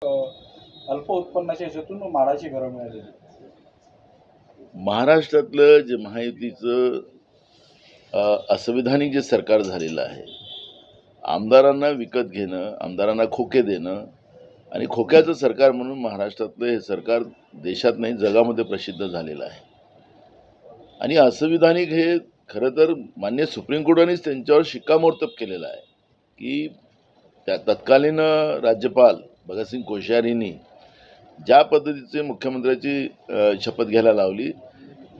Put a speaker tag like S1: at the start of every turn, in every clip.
S1: अल्प उत्पन्नाच्या ह्याच्यातून माडाची घरं मिळालेली.
S2: महाराष्ट्रातलं जे महायुतीचं असंविधानिक जे सरकार झालेलं आहे, आमदारांना विकत घेणं, आमदारांना खोके देणं आणि खोक्याचं सरकार म्हणून महाराष्ट्रातलं हे सरकार देशात नाही जगामध्ये प्रसिद्ध झालेलं आहे. आणि असंविधानिक हे खरं तर मान्य सुप्रीम कोर्टानेच त्यांच्यावर शिक्कामोर्तब केलेलं आहे की त्या तत्कालीन राज्यपाल भगतसिंग कोश्यारींनी ज्या पद्धतीचे मुख्यमंत्र्याची शपथ घ्यायला लावली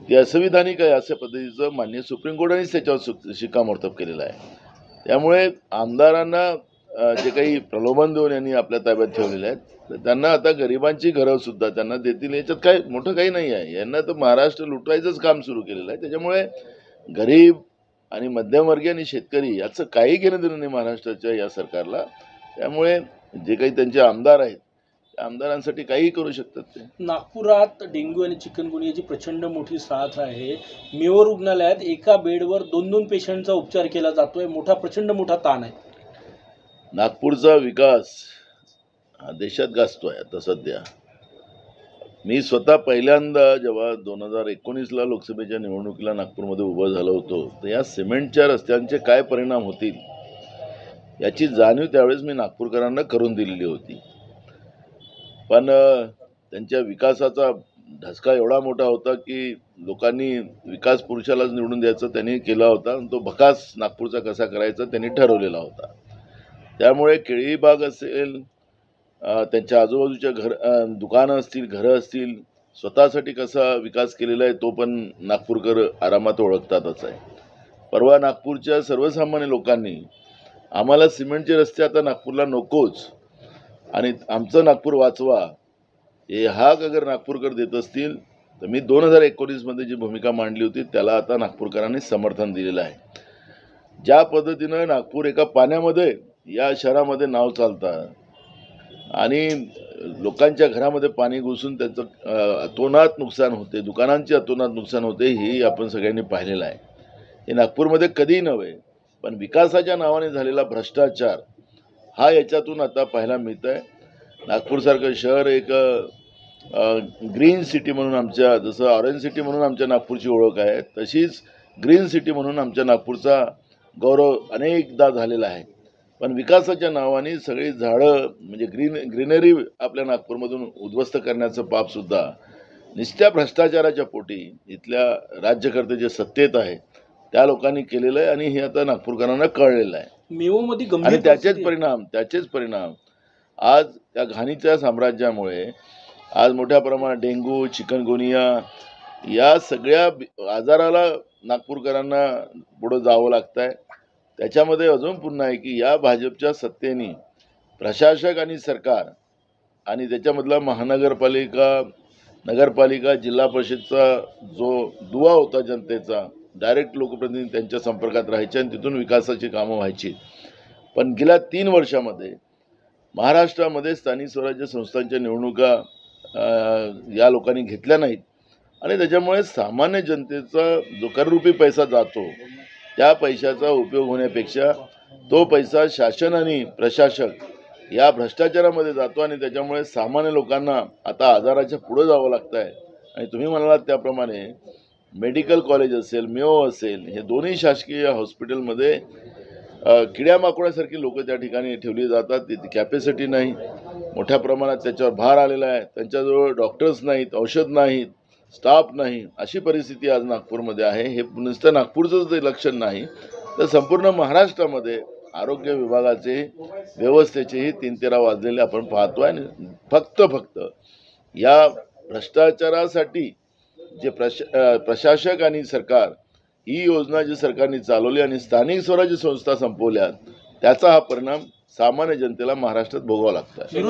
S2: ती असंविधानिक आहे अशा पद्धतीचं मान्य सुप्रीम कोर्टानेच त्याच्यावर शिक्कामोर्तब केलेलं आहे. त्यामुळे आमदारांना जे काही प्रलोभन देऊन यांनी आपल्या ताब्यात ठेवलेले आहेत तर त्यांना आता गरिबांची घरं सुद्धा त्यांना देतील याच्यात काय मोठं काही नाही आहे. यांना तर महाराष्ट्र लुटायचंच काम सुरू केलेलं आहे. त्याच्यामुळे गरीब आणि मध्यमवर्गीय आणि शेतकरी याचं काही घेणं देणं नाही महाराष्ट्राच्या या सरकारला. त्यामुळे जे काही त्यांचे आमदार आहेत त्या आमदारांसाठी काही करू शकतात ते.
S3: नागपुरात डेंग्यू आणि चिकनगुनियाची प्रचंड मोठी साथ आहे. मेयो रुग्णालयात एका बेडवर 2-2 पेशंटचा उपचार केला जातोय. प्रचंड मोठा ताण आहे.
S2: नागपूरचा विकास हा देशात गाजतोय आता सध्या. मी स्वतः पहिल्यांदा जेव्हा 2019ला लोकसभेच्या निवडणुकीला नागपूरमध्ये उभं झालो होतो तर या सिमेंटच्या रस्त्यांचे काय परिणाम होतील याची जाणीव त्यावेळेस मी नागपूरकरांना करून दिलेली होती. पण त्यांच्या विकासाचा धसका एवढा मोठा होता की लोकांनी विकास पुरुषालाच निवडून द्यायचं त्यांनी केला होता आणि तो भकास नागपूरचा कसा करायचा त्यांनी ठरवलेला होता. त्यामुळे केळीबाग असेल, त्यांच्या आजूबाजूच्या दुकानं असतील, घरं असतील, स्वतःसाठी कसा विकास केलेला आहे तो पण नागपूरकर आरामात ओळखतातच आहे. परवा नागपूरच्या सर्वसामान्य लोकांनी आम्हाला सिमेंटचे रस्ते आता नागपूरला नकोच आणि आमचं नागपूर वाचवा हे हाक अगर नागपूरकर देत असतील तर मी 2019मध्ये जी भूमिका मांडली होती त्याला आता नागपूरकरांनी समर्थन दिलेलं आहे. ज्या पद्धतीनं नागपूर एका पाण्यामध्ये या शहरामध्ये नाव चालतं आणि लोकांच्या घरामध्ये पाणी घुसून त्याचं अतोनात नुकसान होते, दुकानांचे अतोनात नुकसान होते, हे आपण सगळ्यांनी पाहिलेलं आहे. हे नागपूरमध्ये कधीही नव्हे पण विकासाच्या नावाने झालेला भ्रष्टाचार हा याच्यातून आता पाहायला मिळत आहे. नागपूरसारखं शहर एक ग्रीन सिटी म्हणून आमच्या, जसं ऑरेंज सिटी म्हणून आमच्या नागपूरची ओळख आहे तशीच ग्रीन सिटी म्हणून आमच्या नागपूरचा गौरव अनेकदा झालेला आहे. पण विकासाच्या नावाने सगळी झाडं म्हणजे ग्रीनरी आपल्या नागपूरमधून उद्ध्वस्त करण्याचं पापसुद्धा नुसत्या भ्रष्टाचाराच्या पोटी इथल्या राज्यकर्ते जे सत्तेत आहे त्या लोकांनी केलेलं आहे आणि हे आता नागपूरकरांना कळलेलं आहे.
S3: मेयोमध्ये
S2: आणि त्याचेच परिणाम आज त्या घाणीच्या साम्राज्यामुळे आज मोठ्या प्रमाणात डेंग्यू, चिकनगुनिया या सगळ्या आजाराला नागपूरकरांना पुढं जावं लागतं आहे. त्याच्यामध्ये अजून पुन्हा आहे की या भाजपच्या सत्तेने प्रशासक आणि सरकार आणि त्याच्यामधला महानगरपालिका, नगरपालिका, जिल्हा परिषदचा जो दुवा होता जनतेचा, डायरेक्ट लोकप्रतिनिधी त्यांच्या संपर्कात राहायचे आणि तिथून विकासाची कामं व्हायची. पण गेल्या 3 वर्षामध्ये महाराष्ट्रामध्ये स्थानिक स्वराज्य संस्थांच्या निवडणुका या लोकांनी घेतल्या नाहीत आणि त्याच्यामुळे सामान्य जनतेचा जो कररूपी पैसा जातो त्या पैशाचा उपयोग होण्यापेक्षा तो पैसा शासन आणि प्रशासक या भ्रष्टाचारामध्ये जातो आणि त्याच्यामुळे सामान्य लोकांना आता आजाराच्या पुढं जावं लागतं आहे. आणि तुम्ही म्हणालात त्याप्रमाणे मेडिकल कॉलेज असेल, मेयो असेल, हे दोन्ही शासकीय हॉस्पिटलमध्ये किड्यामाकोड्यासारखी लोक त्या ठिकाणी ठेवली जातात. तिथे कॅपॅसिटी नाही, मोठ्या प्रमाणात त्याच्यावर भार आलेला आहे. त्यांच्याजवळ डॉक्टर्स नाहीत, औषध नाहीत, स्टाफ नाही, अशी परिस्थिती आज नागपूरमध्ये आहे. हे नुसतं नागपूरचंच ते लक्षण नाही तर संपूर्ण महाराष्ट्रामध्ये आरोग्य विभागाचे व्यवस्थेचेही 3-13 वाजलेले आपण पाहतो आहे. आणि फक्त या भ्रष्टाचारासाठी जे प्रशासक आणि सरकार ही योजना जी सरकारने चालवली आणि स्थानिक स्वराज्य संस्था संपवल्या त्याचा हा परिणाम सामान्य जनतेला महाराष्ट्रात भोगावा लागतो आहे.